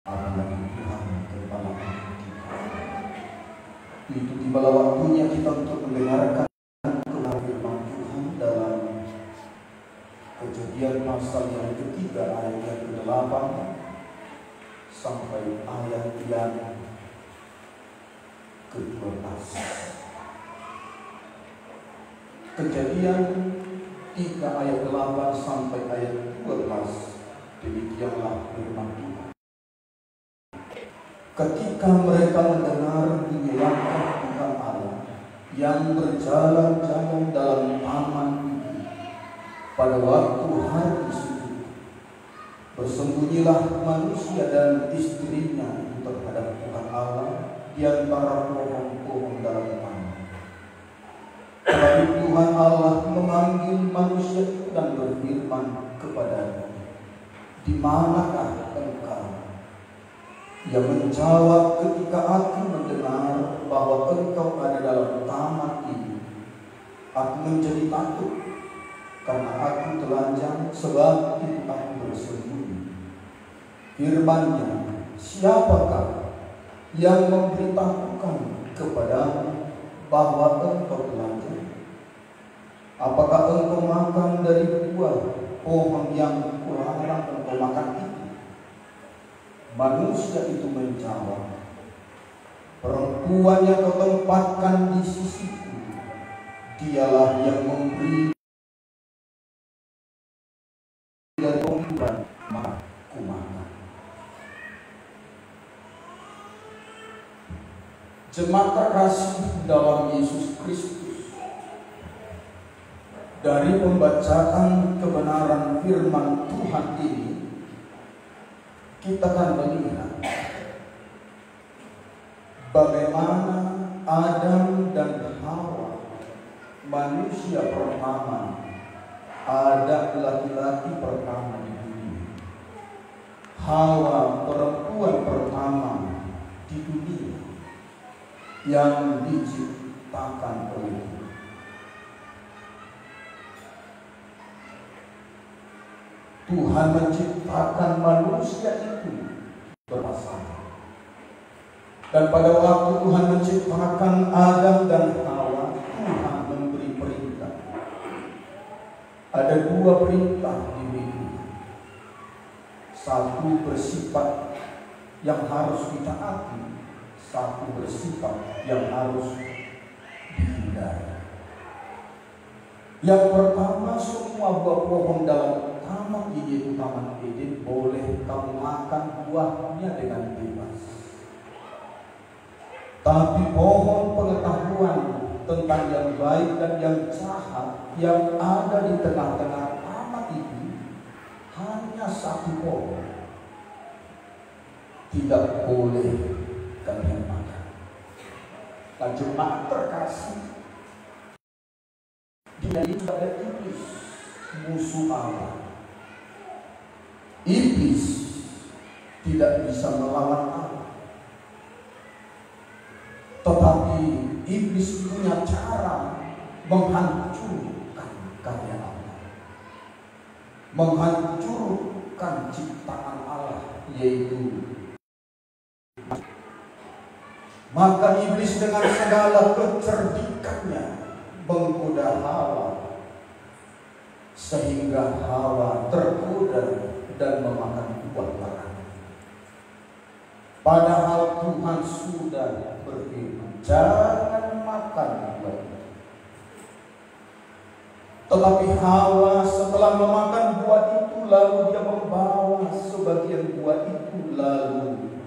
Tuhan kepada kita. Itu tibalah waktunya kita untuk mendengarkan kebenaran firman Tuhan dalam Kejadian pasal yang ketiga ayat yang ke-8 sampai ayat yang ke-12. Kejadian 3 ayat 8 sampai ayat 12. Demikianlah firman Tuhan. Ketika mereka mendengar bunyi langkah Tuhan Allah yang berjalan-jalan dalam taman itu pada waktu hari sujud, bersembunyilah manusia dan istrinya terhadap Tuhan Allah di antara pohon-pohon dalam taman. Tetapi Tuhan Allah memanggil manusia itu dan berfirman kepadanya, "Di manakah engkau?" Ia menjawab, "Ketika aku mendengar bahwa engkau ada dalam taman ini, aku menjadi takut, karena aku telanjang, sebab itu aku bersembunyi." Firman-Nya, "Siapakah yang memberitahukan kepadamu bahwa engkau telanjang? Apakah engkau makan dari buah pohon yang kularang engkau makan itu?" Manusia itu menjawab, "Perempuan yang kau tempatkan di sisiku, dialah yang memberi dari penghidupan, maka ku makan." Jemaat terkasih dalam Yesus Kristus, dari pembacaan kebenaran firman Tuhan ini, kita akan melihat bagaimana Adam dan Hawa, manusia pertama, ada laki-laki pertama di dunia, Hawa perempuan pertama di dunia yang diciptakan oleh Tuhan. Tuhan menciptakan manusia itu berpasangan. Dan pada waktu Tuhan menciptakan Adam dan Hawa, Tuhan memberi perintah. Ada 2 perintah diberikan. Satu bersifat yang harus ditaati, satu bersifat yang harus dihindari. Yang pertama, semua buah pohon dalam taman ini, itu Taman Eden, boleh kamu makan buahnya dengan bebas. Tapi pohon pengetahuan tentang yang baik dan yang jahat yang ada di tengah-tengah taman itu, hanya satu pohon, tidak boleh kalian makan. Dan jemaat terkasih, dia itu ada iblis, musuh Allah. Iblis tidak bisa melawan Allah, tetapi iblis punya cara menghancurkan karya Allah, menghancurkan ciptaan Allah, yaitu maka iblis dengan segala kecerdikannya menggoda Hawa, sehingga Hawa tergoda dan memakan buah larangan. Padahal Tuhan sudah berfirman, "Jangan makan buah itu." Tetapi Hawa setelah memakan buah itu, lalu dia membawa sebagian buah itu, lalu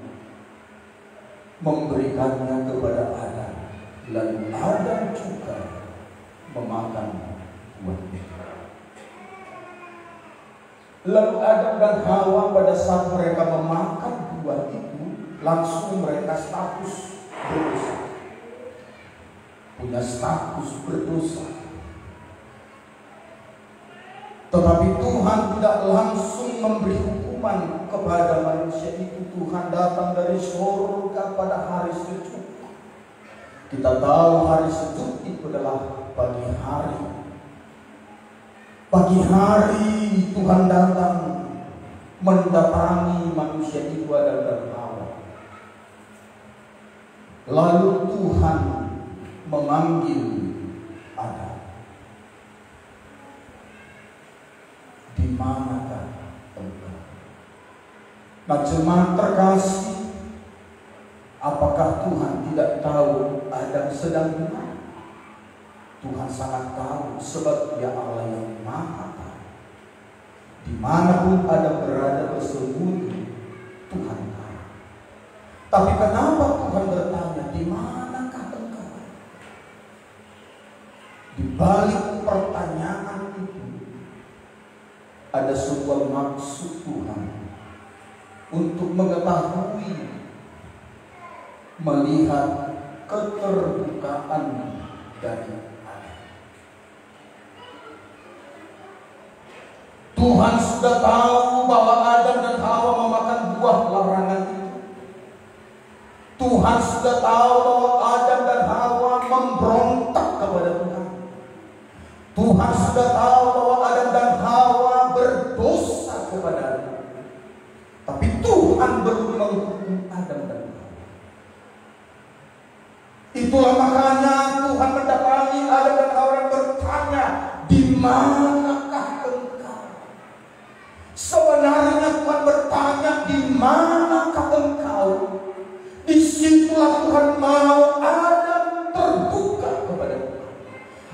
memberikannya kepada Adam. Lalu Adam juga memakan buah itu. Lalu Adam dan Hawa pada saat mereka memakan buah itu, langsung mereka status berdosa. Punya status berdosa. Tetapi Tuhan tidak langsung memberi hukuman kepada manusia itu. Tuhan datang dari surga pada hari sejuk. Kita tahu hari sejuk itu adalah pagi hari. Pagi hari Tuhan datang mendatangi manusia itu adalah Lalu Tuhan memanggil Adam. Di manakah engkau? Nah, jemaat terkasih, apakah Tuhan tidak tahu Adam sedang di mana? Tuhan sangat tahu, sebab Dia Allah yang Maha Tahu. Dimanapun Adam berada bersembunyi, Tuhan tahu. Tapi kenapa Tuhan bertanya, di manakah engkau? Di balik pertanyaan itu ada sebuah maksud Tuhan untuk mengetahui, melihat keterbukaan dari Adam. Tuhan sudah tahu bahwa Adam dan Hawa memakan buah larangan itu. Tuhan sudah tahu bahwa Adam dan Hawa memberontak kepada Tuhan. Tuhan sudah tahu bahwa Adam dan Hawa berdosa kepada Tuhan. Tapi Tuhan belum menghukum Adam dan Hawa. Itulah makanya Tuhan mendatangi Adam dan Hawa dan bertanya, di manakah engkau? Sebenarnya Tuhan bertanya, di manakah engkau? Disitulah Tuhan mau Adam terbuka kepada Tuhan.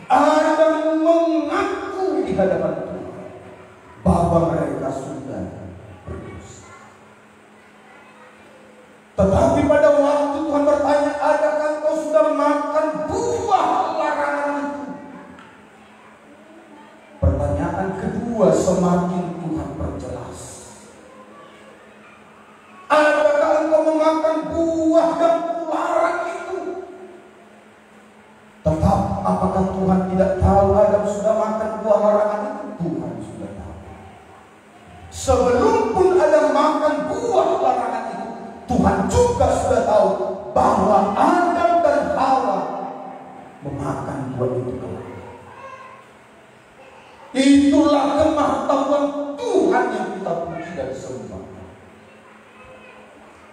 Adam mengaku di hadapan Tuhan bahwa mereka sudah berdosa. Tetapi pada waktu Tuhan bertanya, adakah kau sudah makan buah larangan itu? Pertanyaan kedua semakin Tuhan perjelas. Adakah engkau memakan buah yang kularang itu? Tetap, apakah Tuhan tidak tahu Adam sudah makan buah larangan itu? Tuhan sudah tahu. Sebelum pun Adam makan buah larangan itu, Tuhan juga sudah tahu bahwa Adam dan Hawa memakan buah itu. Itulah kemahatauan Tuhan yang kita puji dan sembah.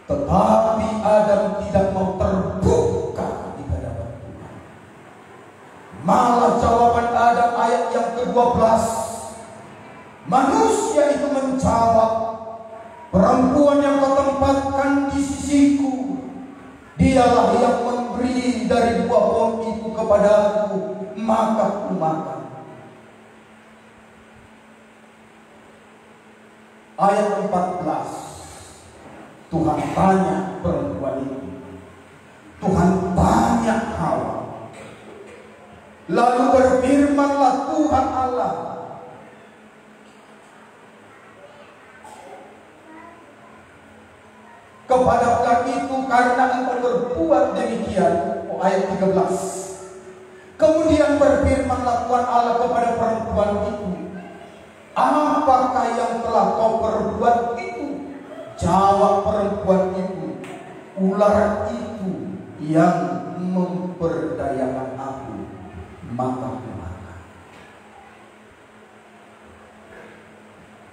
Tetapi Adam tidak mau terbuka di hadapan Tuhan. Malah jawaban Adam ayat yang ke-12, manusia itu menjawab, perempuan yang kau tempatkan di sisiku, dialah yang memberi dari buah pohon itu kepadaku, maka ku makan. Ayat 14, Tuhan tanya perempuan itu, Tuhan tanya Hawa. Lalu berfirmanlah Tuhan Allah, kepada budak itu, karena engkau berbuat demikian. Ayat 13. Kemudian berfirmanlah Tuhan Allah kepada perempuan itu, apakah yang telah kau perbuat itu? Jawab perempuan itu, ular itu yang memperdayakan aku, maka aku makan.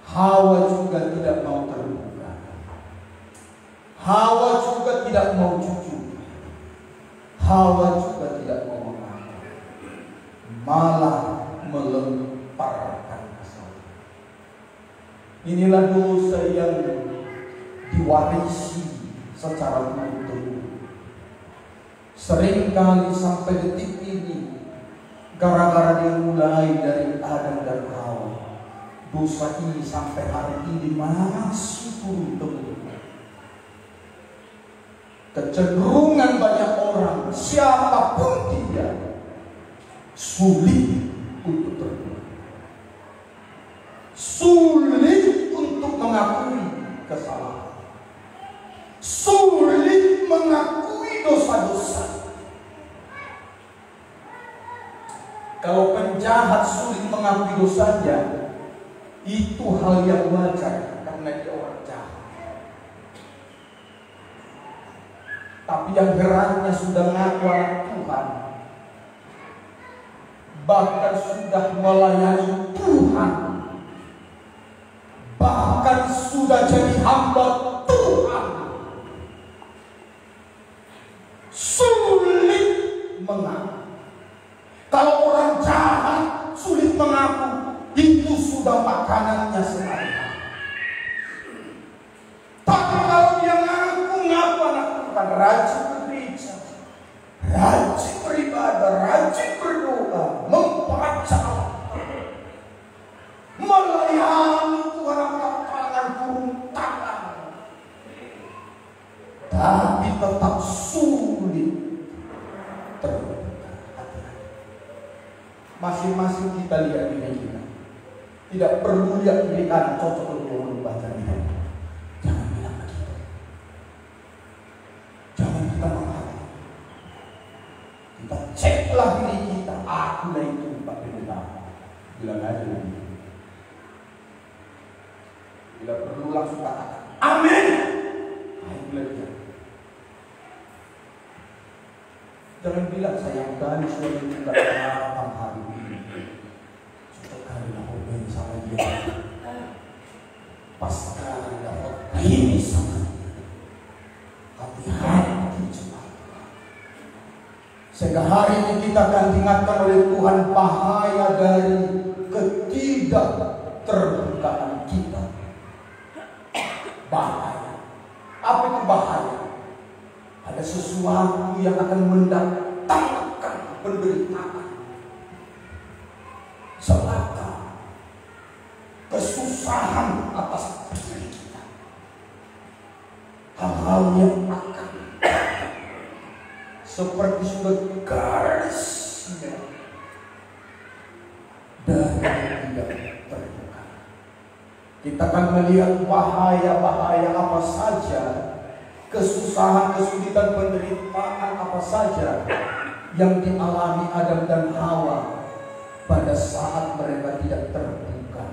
Hawa juga tidak mau terbuka. Hawa juga tidak mau jujur. Hawa juga tidak mau mengaku, malah melemparkan kesalahan. Inilah dosa yang diwarisi secara turun-temurun. Seringkali sampai detik ini, gara-gara dimulai dari Adam dan Hawa, dosa ini sampai hari ini masih turun-temurun. Kecenderungan banyak orang, siapapun dia, sulit untuk terbuka, sulit untuk mengakui kesalahan, sulit mengakui dosa-dosa. Kalau penjahat sulit mengakui dosanya, itu hal yang wajar karena dia orang jahat. Tapi yang gerannya sudah mengaku anak Tuhan, bahkan sudah melayani Tuhan, bahkan sudah jadi hamba Tuhan, rajin bergereja, rajin beribadah, rajin berdoa, membaca, melayani Tuhan angkat tangan, turun tangan, tapi tetap sulit terbuka hati. Masing-masing kita lihat diri kita. Tidak perlu lihat diri kanan cocok untuk membaca ini. Jangan bilang begitu. Jangan kita mengatakan. Kita ceklah diri kita. Akulah itu Pak Pendeta. Bilang aja begitu. Bila perlu langsung katakan amin. Itulah dia. Jangan bilang sayang kali suami tidak datang hari ini. Cocok kali aku main sama dia. Pas kali dapat ini sama dia. Hati-hati cepat. Sehingga hari ini kita akan diingatkan oleh Tuhan bahaya dari ketidakterbukaan kita. Bahaya. Apa itu bahaya? Ada sesuatu yang akan mendatangkan penderitaan, celaka, kesusahan atas diri kita. Hal-hal yang akan seperti sudah garisnya dari tidak terbuka. Kita akan melihat bahaya-bahaya apa saja, kesusahan, kesulitan, penderitaan apa saja yang dialami Adam dan Hawa pada saat mereka tidak terbuka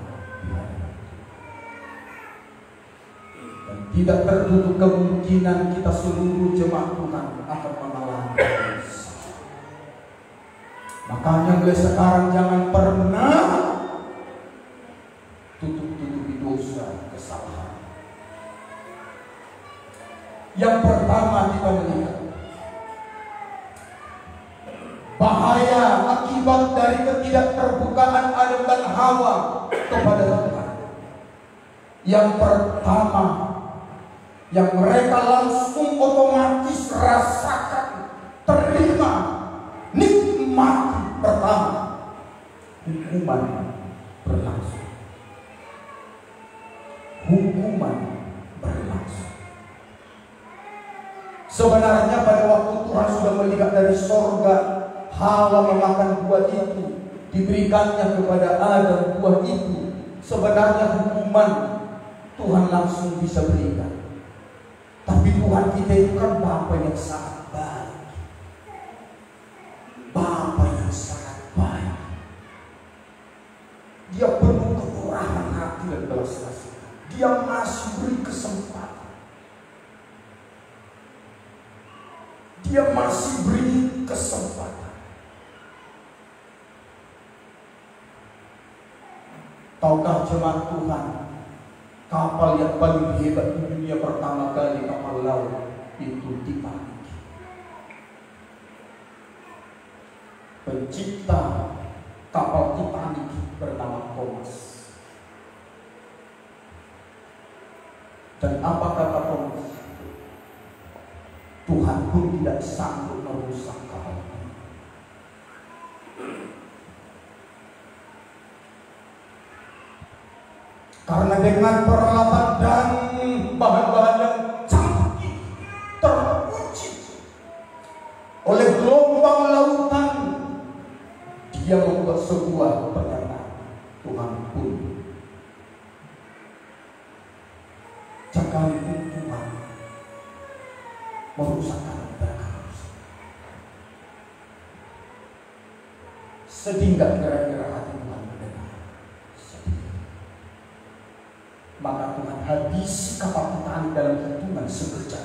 dan tidak tertutup kemungkinan kita seluruh jemaat Tuhan akan mengalami dosa. Makanya mulai sekarang jangan pernah tutup-tutupi dosa, kesalahan. Yang pertama kita melihat bahaya akibat dari ketidakterbukaan Adam dan Hawa kepada Tuhan. Yang pertama yang mereka langsung otomatis rasakan, terima, nikmat pertama, hukuman berlangsung. Hukuman berlangsung. Sebenarnya pada waktu Tuhan sudah melihat dari sorga Hawa memakan buah itu, diberikannya kepada Adam buah itu, sebenarnya hukuman Tuhan langsung bisa berikan. Tapi Tuhan kita itu kan Bapa yang sangat baik, Bapa yang sangat baik. Dia penuh kemurahan hati dan belas kasihan. Dia masih beri kesempatan. Dia masih beri kesempatan. Tahukah jemaat Tuhan, kapal yang paling hebat di dunia pertama kali kapal laut itu Titanic. Pencipta kapal Titanic bernama Thomas. Dan apa kata Thomas? Tuhan pun tidak sanggup merusak kapal ini. Karena dengan peralatan dan bahan-bahan yang canggih, teruji oleh gelombang lautan, dia membuat sebuah pernyataan. Tuhan pun sekalipun Tuhan merusakkan berkata, sedih nggak kira-kira hati Tuhan mendengar? Sedih. Maka Tuhan habisi kapal Titanic dalam hitungan sekejap.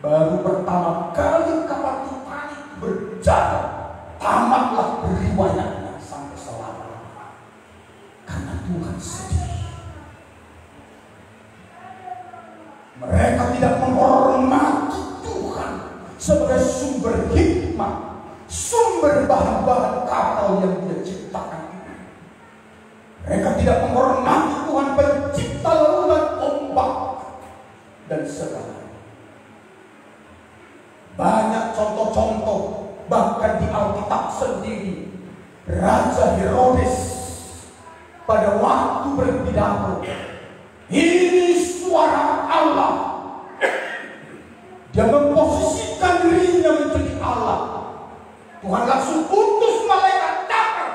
Baru pertama kali kapal Titanic berjalan, tamatlah riwayatnya sampai selama-lamanya. Karena Tuhan sedih. Mereka tidak menghormati Tuhan sebagai sumber hikmah, sumber bahan-bahan kapal yang Dia ciptakan. Mereka tidak menghormati Tuhan pencipta lautan, ombak dan segala. Banyak contoh-contoh, bahkan di Alkitab sendiri. Raja Herodes pada waktu berpidato, ini suara Allah. Dia memposisikan dirinya menjadi Allah. Tuhan langsung utus malaikat datang.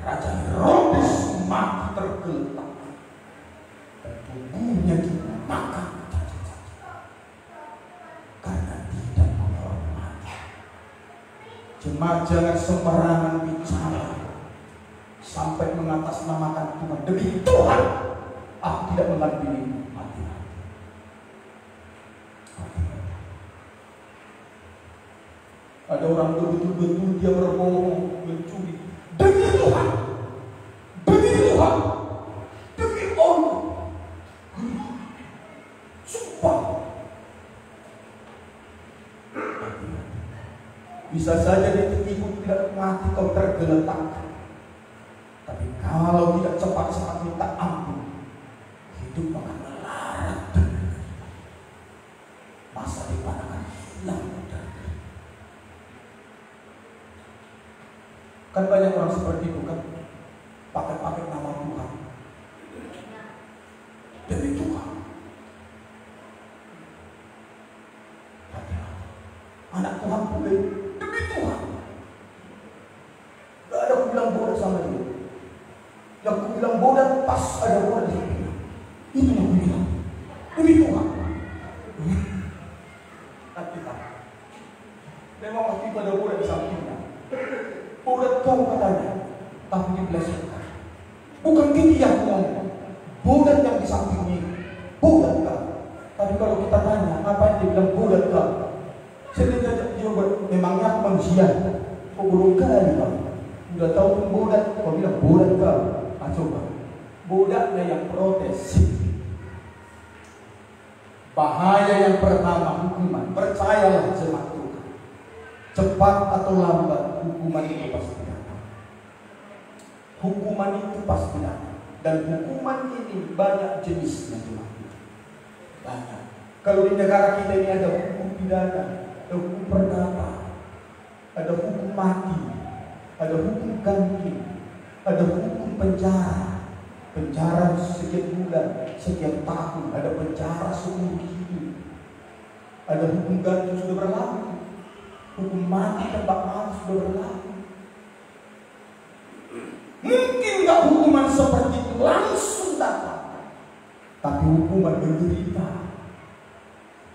Raja Herodes mati tergeletak dan tubuhnya dimakan karena tidak menghormati. Jemaat jangan sembarangan bicara sampai mengatasnamakan Tuhan. Demi Tuhan, aku tidak mengambil mati. Ada orang betul-betul dia berbohong, mencuri. Demi Tuhan, demi Tuhan, demi Allah, sumpah. Bisa saja ditipu tidak mati kau tergeletak. Tapi kalau tidak cepat-cepat minta ampun, hidup akan melarat. Masa depan akan hilang. Kan banyak orang seperti itu kan, pakai nama Tuhan, demi Tuhan. Anak Tuhan pula demi Tuhan. Gak ada aku bilang bodoh sama dia. Yang aku bilang bodoh pas ada bodoh di sampingnya. Itu yang aku bilang demi Tuhan. Tapi tak. Memang waktu itu ada bodoh di sampingnya. Bodoh kau katanya, tapi dibelesetkan. Bukan gitu yang ngomong. Bodoh yang di sampingnya. Bodoh kau. Tapi kalau kita tanya, apa yang dia bilang bodoh kau? Saya jawab, memangnya aku manusia? Kok bodoh kali kau? Udah tahu pun bodoh, kau bilang bodoh kau. Coba, bodaknya yang protes. Bahaya yang pertama, hukuman. Percayalah jemaat Tuhan. Cepat atau lambat, hukuman itu pasti datang. Hukuman itu pasti datang. Dan hukuman ini banyak jenisnya, jemaat. Banyak. Kalau di negara kita ini ada hukum pidana, ada hukum perdata, ada hukum mati, ada hukum ganti, ada hukum penjara sekian bulan, sekian tahun, ada penjara seumur hidup, ada hukum ganti sudah berlaku, hukum mati tembak mati sudah berlaku. Mungkin nggak hukuman seperti itu langsung datang, tapi hukuman menderita,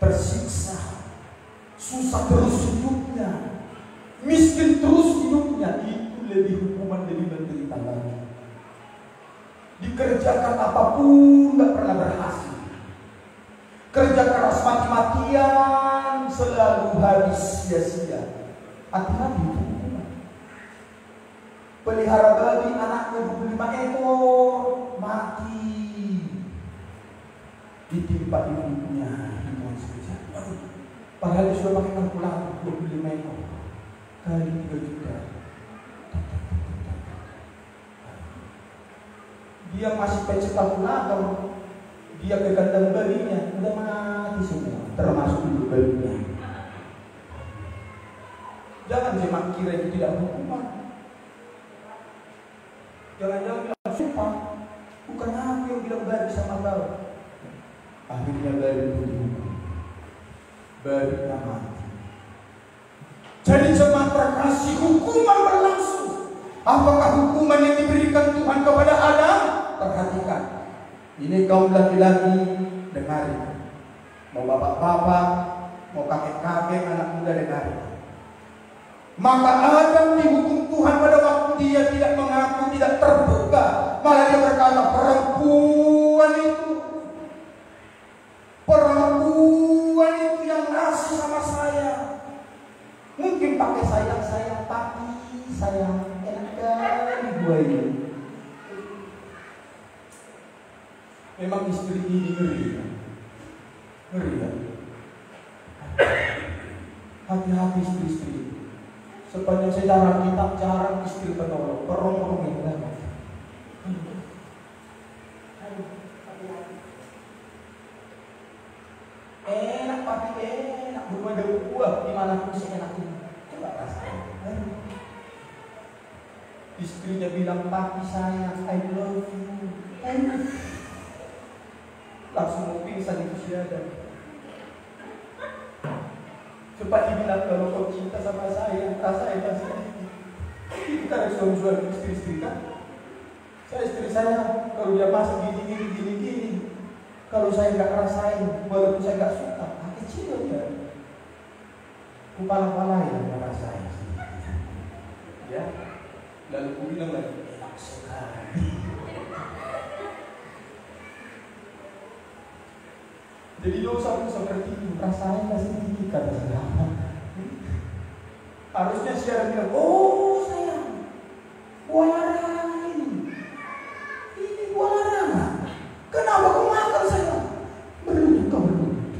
tersiksa, susah terus hidupnya, miskin terus hidupnya, itu lebih hukuman dari menderita lagi. Dikerjakan apapun gak pernah berhasil. Kerja keras mati-matian selalu habis sia-sia. Hati-hati hukuman. Pelihara babi anaknya 25 ekor mati, ditimpa ibunya hitungan saja. Padahal dia sudah pakai kalkulator 25 ekor kali 3 juta. Dia masih pencet kalkulator, dia ke kandang bayinya, udah mati semua, termasuk ibu bayinya. Jangan jemaat kira itu tidak hukuman. Jangan-jangan bilang sumpah, bukan aku yang bilang bayi sama kau. Akhirnya bayi itu dihukum, bayinya mati. Jadi jemaat terkasih, hukuman berlangsung. Apakah hukuman yang diberikan Tuhan kepada Adam? Perhatikan, ini kaum laki-laki dengarin. Mau bapak-bapak, mau kakek-kakek, anak muda dengarin. Maka Adam dihukum Tuhan pada waktu dia tidak mengaku, tidak terbuka. Malah dia berkata, perempuan itu yang ngasih sama saya. Mungkin pakai sayang-sayang, tapi sayang enak kali gua ini. Memang istri ini ngeri ya? Ngeri ya? Hati-hati istri-istri. Sepanjang sejarah kita jarang istri penolong, perong-perong yang banyak. Enak tapi enak, belum ada buah gimana pun seenak ini. Coba rasain. Istrinya bilang, papi sayang, I love you. Langsung mau pingsan itu si Adam. Cepat dibilang, kalau kau cinta sama saya, rasain kasih. Itu kan suami-suami istri-istri kan. Saya istri saya, kalau dia masak gini. Kalau saya nggak rasain, walaupun saya nggak suka, kecil dia. Kepala-kepala yang rasain. Ya. Lalu aku bilang lagi, enak sekali. Jadi dosa pun seperti itu, rasanya masih tinggi kata saya. Harusnya siapa bilang, oh sayang, buah larangan ini buah larangan. Kenapa kau makan sayang? Berlutut kau berlutut.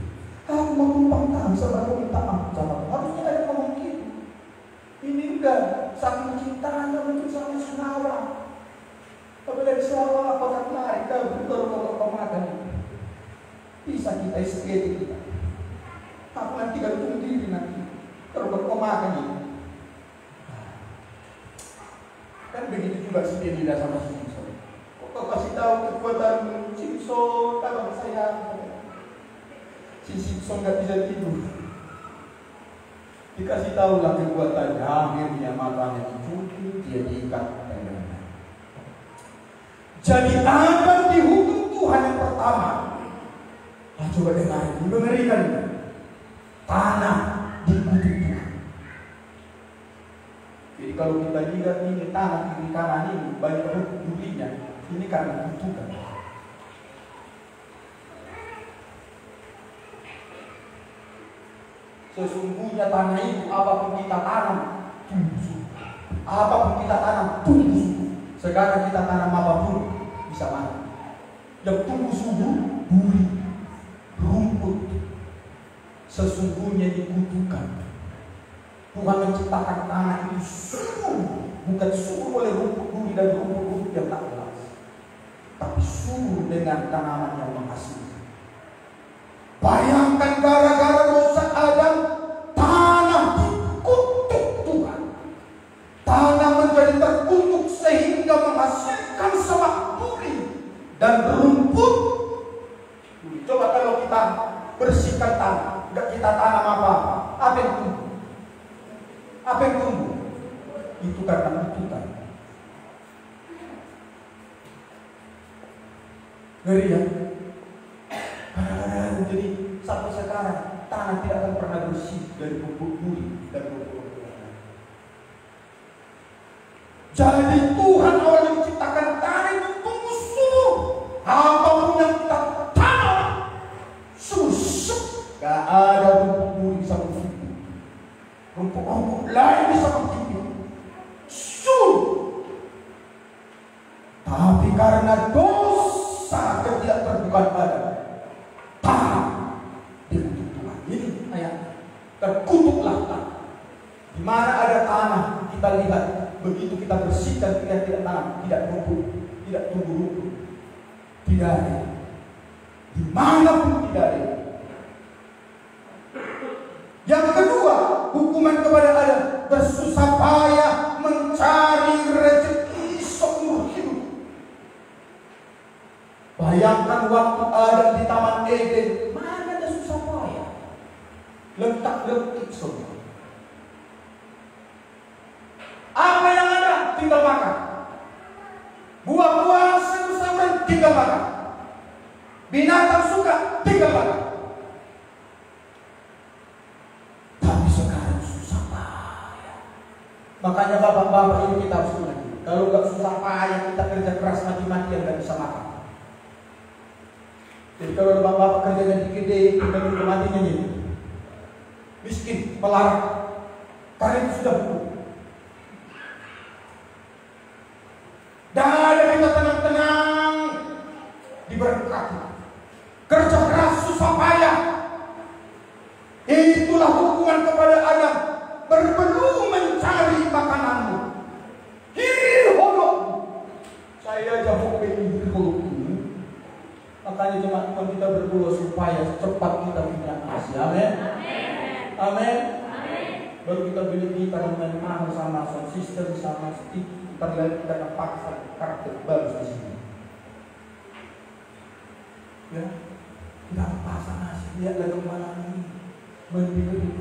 Aku mau tumpang tangan sama kau minta maaf sama kau. Harusnya ada ngomong gitu. Ini udah saking cintanya mungkin sama Sunawa. Tapi dari Sunawa kau tak lari kau kau makan. Bisa kita istri kita. Aku nanti gantung diri nanti. Kalau kau makan ini. Kan begitu juga si Delila sama si Simpson. Kau kasih tahu kekuatan Simpson, kalau saya si Simpson nggak bisa tidur. Dikasih tahu lah kekuatannya, akhirnya matanya dicuci, dia diikat. Jadi Adam dihukum Tuhan yang pertama. Nah, coba dengar, mengerikan. Tanah dikutuk Tuhan. Jadi kalau kita lihat ini tanah kiri kanan ini banyak durinya, ini karena kutukan. Sesungguhnya tanah itu apapun kita tanam tumbuh. Apapun kita tanam tumbuh. Sekarang kita tanam apapun bisa mati. Yang tumbuh subur duri, rumput. Sesungguhnya dikutukan. Tuhan menciptakan tanah itu subur, bukan subur oleh rumput duri dan rumput yang tak jelas, tapi subur dengan tanaman yang menghasilkan. Bayangkan gara-gara dosa Adam, tanah dikutuk Tuhan. Tanah menjadi terkutuk sehingga menghasilkan semak duri dan rumput. Coba kalau kita bersihkan tanah, enggak kita tanam apa yang tumbuh? Apa yang tumbuh? Itu karena kutukan. Ngeri ya? Jadi sampai sekarang tanah tidak akan pernah bersih dari rumput duri dan rumput. Jadi Tuhan awalnya menciptakan tanah itu tumbuh subur. Apapun yang kita tanam susuk. Gak ada rumput duri bisa bersih. Rumput lain bisa menghidupkan tapi karena dosa ketidakterbukaan Adam, tanah dikutuk Tuhan. Ini ayat terkutuklah tanah. Di mana ada tanah kita lihat, begitu kita bersihkan kita tidak tanam, tidak rumput, tidak tumbuh rumput, tidak ada. Dimanapun tidak ada. Yang kedua, hukuman kepada Adam, bersusah payah mencari rezeki seumur hidup. Bayangkan waktu Adam di Taman Eden, mana ada susah payah, letak-letik semua. Apa yang ada? Tinggal makan. Buah-buah sayur-sayuran tinggal makan. Binatang suka tinggal makan. Makanya bapak-bapak ini kita harus ingat, kalau nggak susah payah kita kerja keras mati-matian nggak bisa makan. Jadi kalau bapak-bapak kerja gede, kita matinya ini miskin, melarat, karena itu sudah betul. Dan kita tenang-tenang diberkati. Kerja keras susah payah, itulah hukuman kepada Adam. Berbelum mencari makananmu, hirhodok. Saya jauh dari hirhodok ini. Makanya teman-teman kita berdoa supaya cepat kita punya kasih. Amin. Amin. Baru kita beli gitar dengan mahal sama sound system sama stick, terlihat kita paksa karakter bagus di sini. Ya, kita pasang nasi, lihat lagu malam ini mendidik.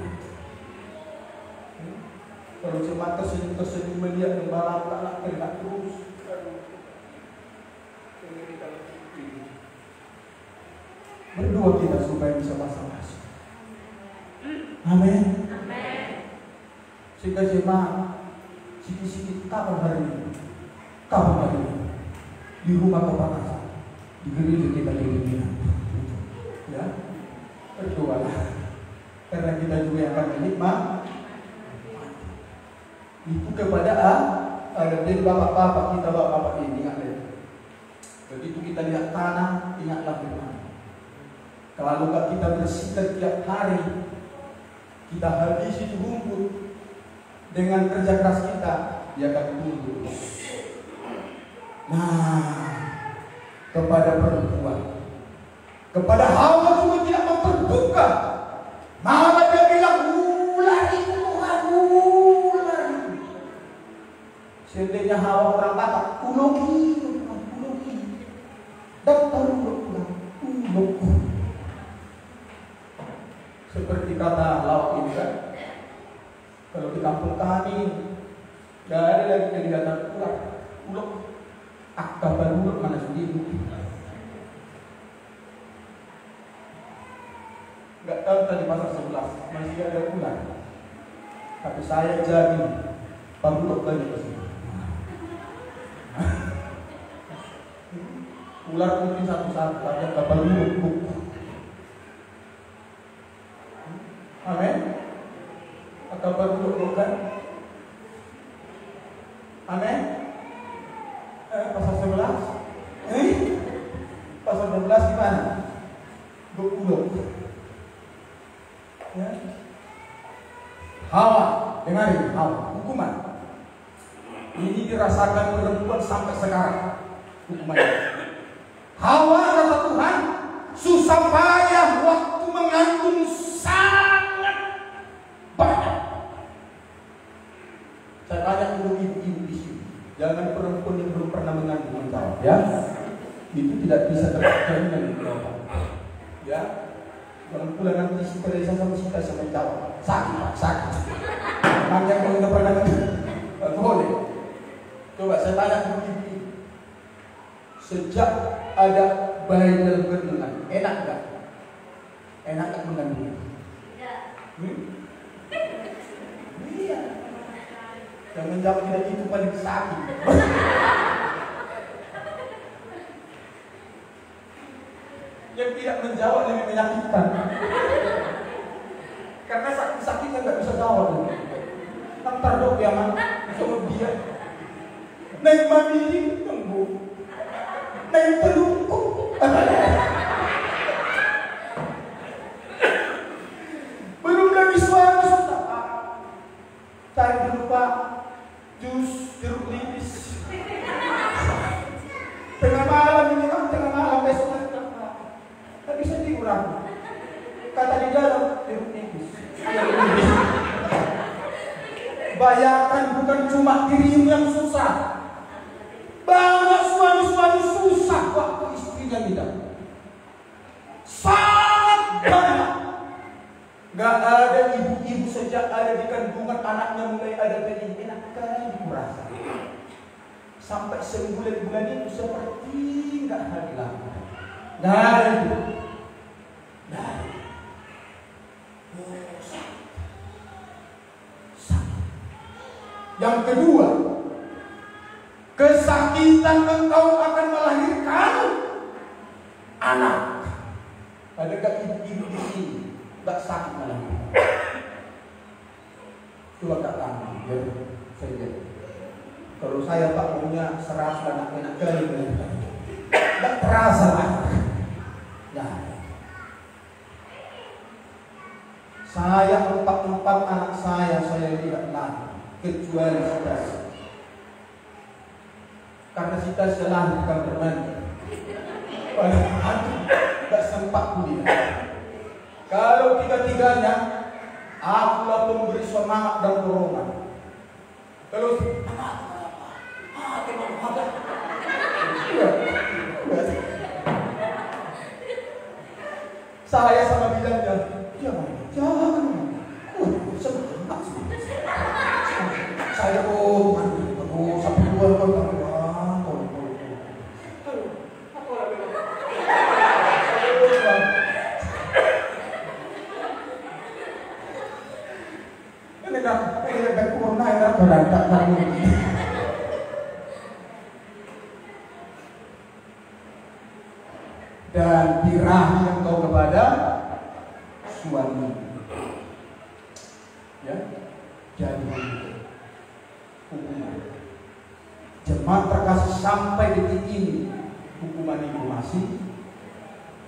Kalau cuma tersenyum melihat gembala anak kena terus. Berdoa kita supaya bisa pasang nasi. Amin. Sehingga jemaat sikit-sikit kapan hari ini, di rumah kepanasan, di gereja kita kedinginan. Ya, berdoalah karena kita juga yang akan menikmati. Itu kepada dari bapak-bapak kita, bapak-bapak ini ingat ya. Begitu kita lihat tanah, ingatlah firman. Kalau kita bersihkan tiap hari, kita habisi rumput dengan kerja keras kita, dia akan tumbuh. Nah, kepada perempuan, kepada Hawa juga tidak memperbuka. Maka dia bilang, ular itu Tuhan, ular. Seandainya Hawa orang Batak, uloki. Daftar ulok. Seperti kata laut ini kan, kalau di kampung kami gak ada lagi kelihatan ular, ulok, akbar ulok mana sendiri. Gak tahu tadi pasar 11 masih ada ular, tapi saya jamin Pak Ulok lagi ke sini. Ular mungkin satu-satu, tapi kapal ulok. Amin. Atau berdoa kan? Amin. Pasal 11. Pasal 12 gimana? 20. Ya. Hawa, dengarin Hawa, hukuman. Ini dirasakan perempuan sampai sekarang. Hukumannya. Hawa kata Tuhan, susah payah waktu mengandung sangat banyak. Saya tanya dulu ibu-ibu di sini, jangan perempuan yang belum pernah mengandung menjawab, ya. Itu tidak bisa terjadi dengan jawaban. Ya, kalau pulang nanti si Teresa sama si Teresa menjawab, sakit. Makanya kalau tidak pernah mengandung, boleh. Coba saya tanya dulu ibu-ibu, sejak ada bayi dalam kandungan, enak gak? Enak gak mengandung? Iya. Yang menjawab tidak itu paling sakit. Yang tidak menjawab lebih menyakitkan. Karena sakit-sakitnya nggak bisa jawab. Ntar dok ya man, sama dia. Naik mandi tunggu. Naik pelukku. Belum lagi suami sudah. Cari dulu Pak, jus jeruk nipis. Tengah malam ini kan, tengah malam besok tak bisa dikurang. Kata di dalam jeruk nipis. Bayangkan bukan cuma dirimu yang susah, banyak suami-suami susah waktu istrinya tidak. Sangat banyak. Gak ada ibu-ibu sejak ada di kandungan anaknya mulai ada benih, enak kali kurasa. Sampai sebulan-bulan itu seperti gak ada lagi. Gak ada itu. Gak ada. Yang kedua, kesakitan engkau akan melahirkan anak. Ada gak ibu-ibu di sini gak sakit melahirkan? Coba tak tanya, ya saya lihat. Kalau saya tak punya 100 anak enak kali melahirkan, gak terasa lah. Nah, saya 4 anak saya tidak lahir kecuali Sitas. Karena Sitas lahir bukan bermandi. Aduh. aku dia. Kalau tiga-tiganya, akulah pemberi semangat dan dorongan. Kalau saya sama bilangnya, jangan, semangat. Saya sampai keluar. Dan birahi engkau kepada suami, ya, jadi hukuman. Jemaat terkasih, sampai detik ini hukuman itu masih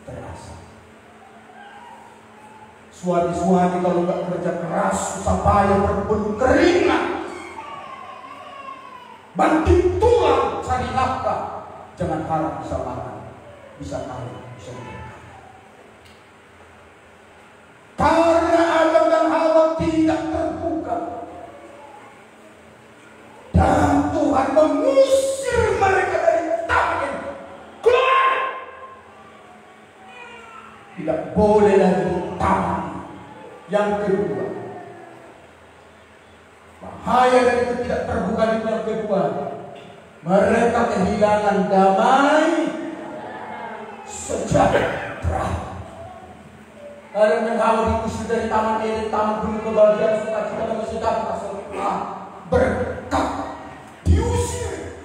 terasa. Suami-suami kalau nggak kerja keras, susah payah, berpenuh keringat, banting tulang cari nafkah, jangan harap bisa makan, bisa kaya, bisa berkah. Karena Adam dan Hawa tidak terbuka, dan Tuhan mengusir mereka dari taman. Keluar! Tidak boleh lagi taman. Yang kedua, bahaya dari tidak terbuka itu yang kedua, mereka kehilangan damai sejahtera. Karena Hawa diusir dari taman Eden, taman penuh kebahagiaan, sukacita dan sejahtera serta berkat, diusir.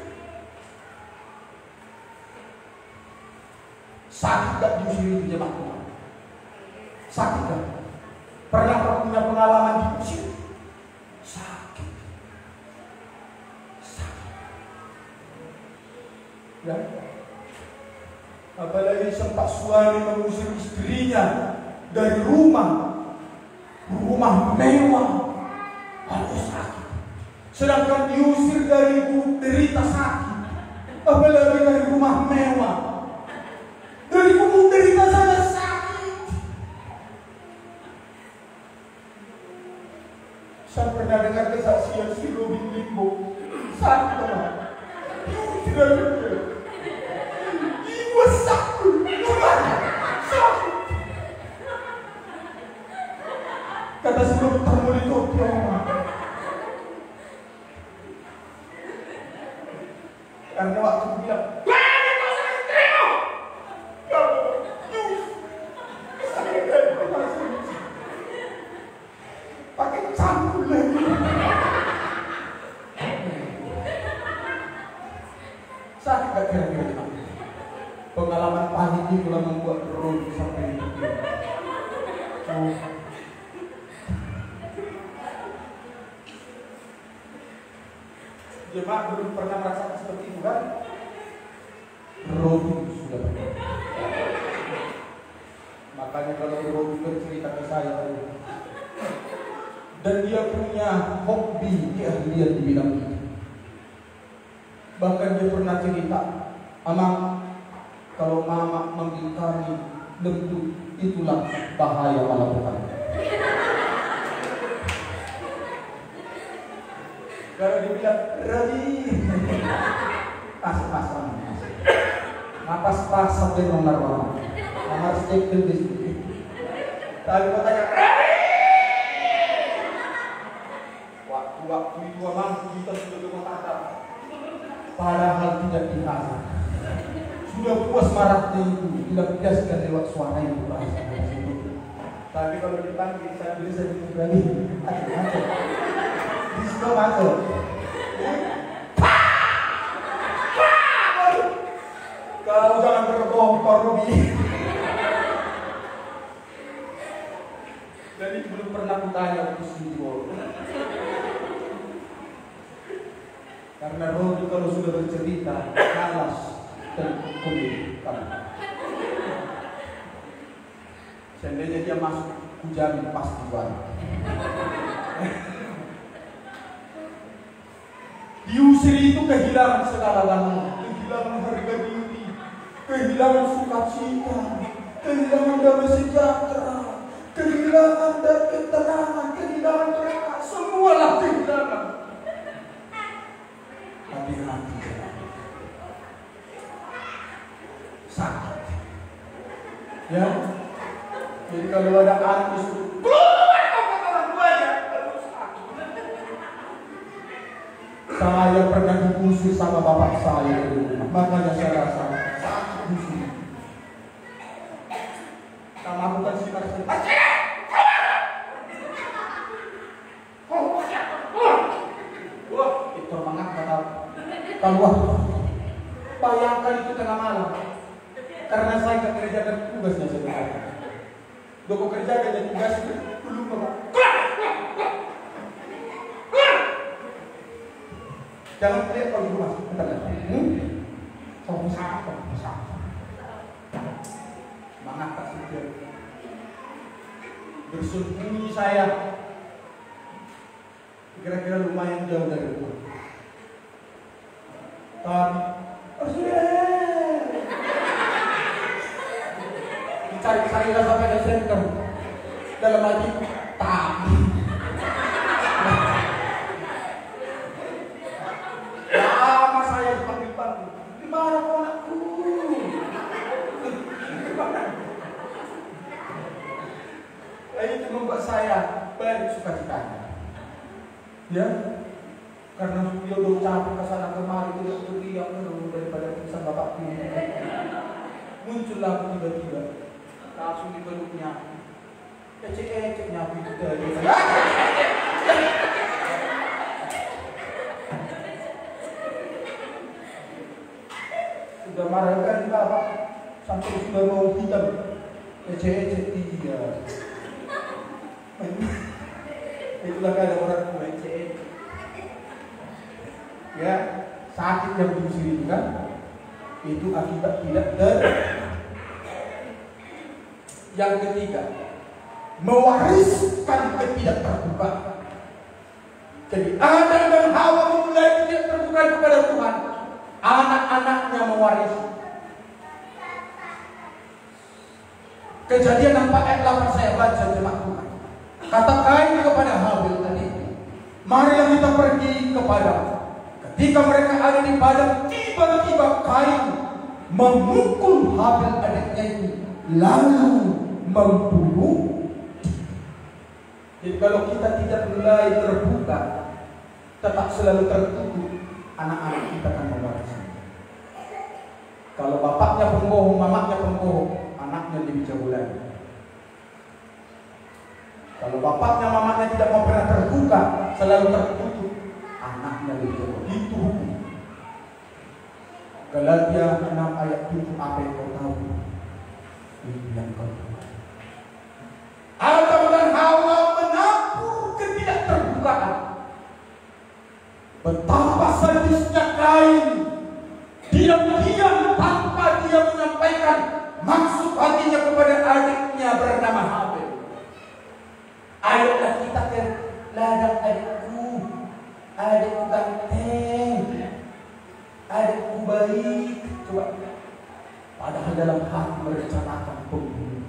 Sakit gak diusir itu jemaat Tuhan? Sakit gak? Pernah punya pengalaman diusir? Sakit. Ya. Apalagi sempat suami mengusir istrinya dari rumah mewah, harus sakit. Sedangkan diusir dari derita sakit, apalagi dari rumah mewah, dari derita saja sakit. Saya pernah dengar kesaksian si Robin Limbo, sakit banget. Diusir dari ibu sakit, sakit. Kata si dokter monitor trauma. Karena waktu bilang, pakai campur lagi. Sakit gak kira-kira? Pengalaman pahit itu lah membuat Ron sampai ini. Jemaat belum pernah merasakan seperti itu kan? Robi sudah pernah. Makanya kalau Robi bercerita ke saya, dan dia punya hobi, keahlian di bidang itu. Bahkan dia pernah cerita, Amang, kalau mama mengingkari lembut, itulah bahaya malapetaka. Kalau dibilang Robi, pas-pasan, napas-pas sampai nomor mama, harus cek di sini. Tapi katanya Robi, waktu itu Amang kita sudah rumah tangga, padahal tidak dirasa. Sudah puas marahnya itu, dilampiaskan lewat suara itu rasa. Tapi kalau dipanggil saya bisa dikurangin, macam-macam. Disco masuk. Kau jangan berbohong, Robi. Jadi belum pernah kutanya waktu studio. Karena Robi kalau sudah bercerita, malas dan komedi kamu. Seandainya dia masuk, kujamin pasti juara. Diusir itu kehilangan segala-galanya, kehilangan harga diri, kehilangan sukacita, kehilangan damai sejahtera, kehilangan dan ketenangan, kehilangan mereka, semualah kehilangan. Hati-hati, sakit. Ya, jadi kalau ada anak disuruh keluar orang tuanya, saya pernah digusur sama bapak saya di rumah, makanya saya rasa sakit gusur. Sama aku kan sih wah, itu semangat kata keluar. Bayangkan itu tengah malam. Karena saya akan kerjakan tugasnya sebenarnya. Doko kerjakan tugas itu belum bapak. Jangan lihat kalau ibu masuk. Sama. Semangat tak sih. Bersembunyi saya. Kira-kira lumayan jauh dari rumah. Cari-cari sampai ke center. Dalam hati tapi lama saya dipanggil-panggil. Di mana kau anakku? Itu membuat saya banyak sukacitanya. Ya, karena dia udah capek kesana kemari tidak berdiam daripada pisah bapaknya. Muncullah tiba-tiba. Langsung dipeluknya, ecek-eceknya begitu aja. Sudah marah kan bapak sampai sudah mau hitam, ecek-ecek dia. Itulah kadang orang tua ecek-ecek. Ya, sakit yang diusir itu kan, itu akibat tidak Yang ketiga, mewariskan ketidakterbukaan. Jadi Adam dan Hawa memulai ketidakterbukaan kepada Tuhan. Anak-anaknya mewarisi. Kejadian 4 ayat 8 saya baca jemaat Tuhan. Kata Kain kepada Habil tadi, marilah kita pergi kepada. Ketika mereka ada di padang, tiba-tiba Kain memukul Habil adiknya itu, lalu membunuh. Jadi kalau kita tidak mulai terbuka, tetap selalu tertutup, anak-anak kita akan mewarisi. Kalau bapaknya pembohong, mamanya pembohong, anaknya lebih jauh lagi. Kalau bapaknya, mamanya tidak mau pernah terbuka, selalu tertutup, anaknya lebih jauh. Itu hukum. Galatia 6 ayat 7, apa yang kau tahu? Ini yang kau tahu. Adam dan Hawa mengaku ketidakterbukaan. Betapa sadisnya Kain, diam-diam tanpa dia menyampaikan maksud hatinya kepada adiknya bernama Habil. Ayolah kita ke ladang adikku, adikku ganteng, adikku baik. Coba. Padahal dalam hati merencanakan pembunuhan.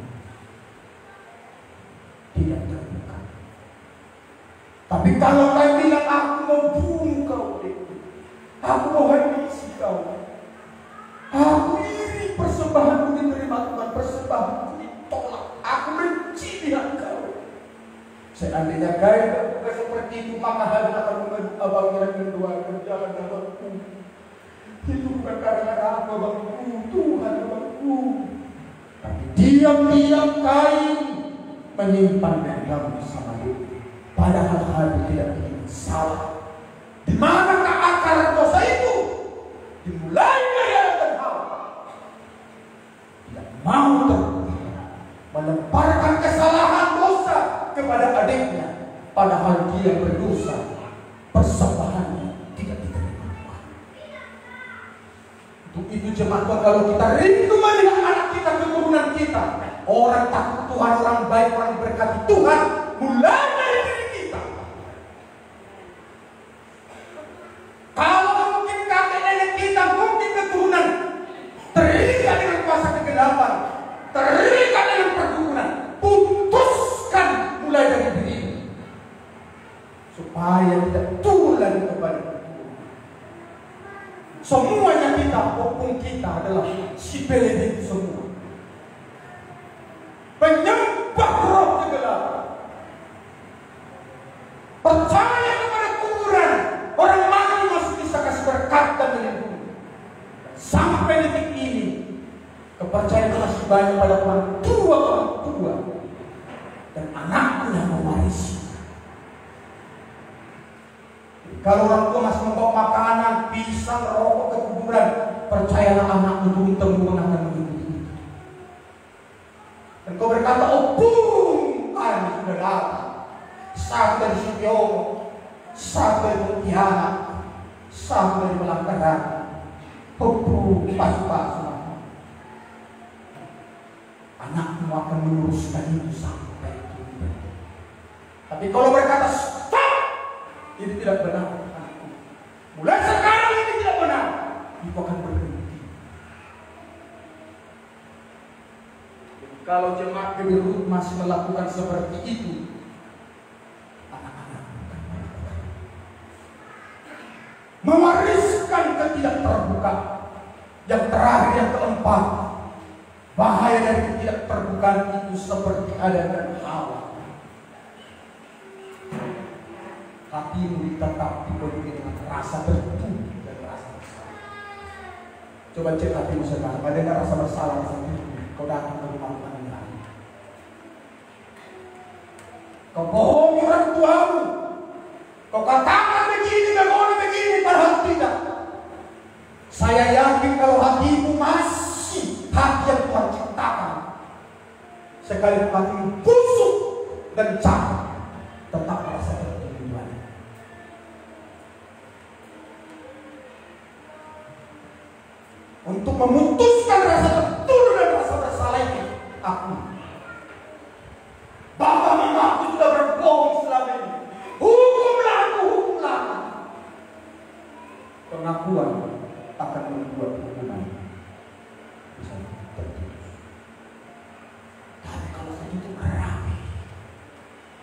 Tidak terbuka. Tapi kalau kau bilang aku mau bunuh kau, aku mau habisi kau, aku iri persembahanmu diterima Tuhan, persembahanmu ditolak, aku benci lihat kau. Seandainya kau bukan seperti itu, maka Habil akan mengadu abang yang kedua, jangan abangku. Itu bukan karena aku abangku, Tuhan abangku. Tapi diam-diam Kain menyimpan dendam sama dia. Padahal Habil tidak ingin salah. Di manakah akar dosa itu? Dimulai dari Adam dan Hawa. Tidak mau terbuka, melemparkan kesalahan dosa kepada adiknya. Padahal dia berdosa, persembahannya tidak diterima Tuhan. Untuk itu jemaat Tuhan, kalau kita rindu melihat anak kita, keturunan kita, orang takut Tuhan, orang baik, orang diberkati Tuhan, mulai dari diri kita. Kalau mungkin kakek nenek kita, mungkin keturunan terikat dengan kuasa kegelapan, terikat dengan perbuatan Semuanya kita, opung kita adalah si Bele itu semua. Penyembah roh tenggelam. Percaya kepada kuburan. Orang mati masih bisa kasih berkat dan melindungi. Sampai detik ini, kepercayaan masih banyak pada orang tua dan anaknya yang mewarisi. Kalau orang tua masih membawa makanan, pisang, rokok ke kuburan, percayalah anak itu tembung akan mengikuti. Dan kau berkata, oh bung, kami sudah datang. Satu dari Sibiomo, satu dari Pontianak, satu dari Melangkaran. Oh bung, pas-pas. Anakmu akan meluruskan itu sampai itu. Tapi kalau berkata, stop! Ini tidak benar. Mulai sekarang ini tidak benar. Itu akan berhenti. Kalau jemaat Gebiru masih melakukan seperti itu, anak-anak akan melakukan. Mewariskan ketidakterbukaan. Yang terakhir, yang keempat, bahaya dari ketidakterbukaan itu seperti Adam dan Hawa. Hatimu tetap dipenuhi dengan rasa bertubuh dan rasa bersalah. Coba cek hatimu sekarang. Ada rasa bersalah, rasa bertubuh? Kau datang ke rumah Tuhan ini lagi. Kau bohongi orang tuamu. Kau katakan begini, padahal tidak. Saya yakin kalau hatimu masih hati yang Tuhan ciptakan, sekalipun hatimu busuk dan cacat, tetap rasa bertubuh. Untuk memutuskan rasa bertuduh dan rasa bersalah ini, aku, Bapak mamaku sudah berbohong selama ini. Hukumlah aku. Pengakuan akan membuat hukuman bisa tertulis. Tapi kalau saya itu rapi,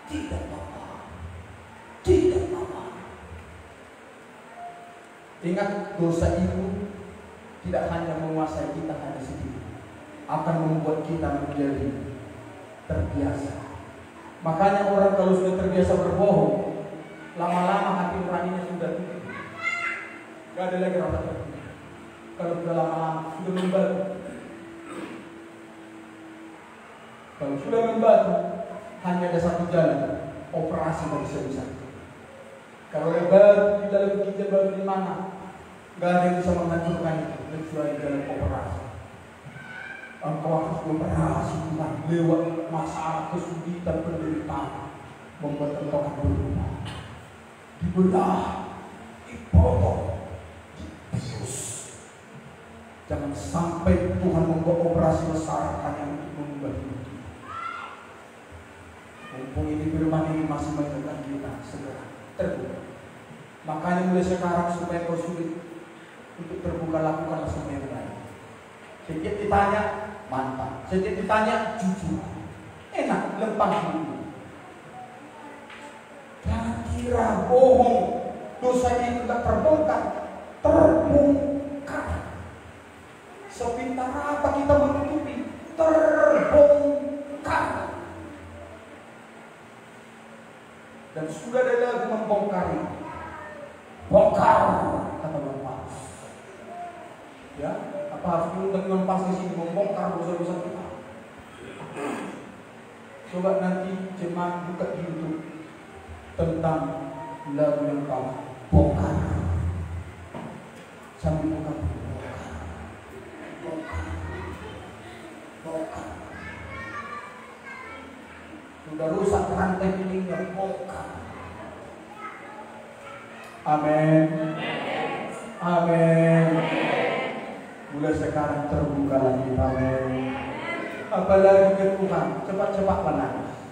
tidak apa-apa. Ingat, dosa itu tidak hanya menguasai kita hanya sedikit, akan membuat kita menjadi terbiasa. Makanya orang kalau sudah terbiasa berbohong, lama-lama hati nuraninya sudah tutup. Gak ada lagi rasa tertutup. Kalau sudah lama-lama sudah membatu. Kalau sudah membatu, hanya ada satu jalan, operasi bagi sebisa. Kalau ada batu di dalam ginjal, batu di mana? Gak ada yang bisa menghancurkan itu kecuali dalam operasi. Engkau harus operasi Tuhan lewat masalah kesulitan penderitaan, membuat engkau akan berubah, dibelah, dipotong, dibius. Jangan sampai Tuhan membuat operasi besar hanya untuk mengubah hidup. Mumpung ini firman ini masih mengingatkan kita segera terbuka. Makanya mulai sekarang supaya kau sulit untuk terbuka, lakukanlah semua yang baik. Setiap ditanya, mantap. Setiap ditanya, jujur. Enak, lempang dulu. Jangan kira bohong, dosanya itu tidak terbongkar. Terbongkar. Sepintar apa kita menutupi? Terbongkar. Dan sudah ada lagu membongkar ini. Bongkar, kata Bapak. Ya, apa harus diundang pas di sini membongkar dosa-dosa kita? Coba nanti jemaat buka di YouTube tentang lagu yang kamu bongkar. Sambil buka bongkar. Sudah rusak rantai pilihnya, bongkar. Amin. Mulai sekarang terbuka lagi, amin. Apalagi ke Tuhan, cepat-cepat menangis.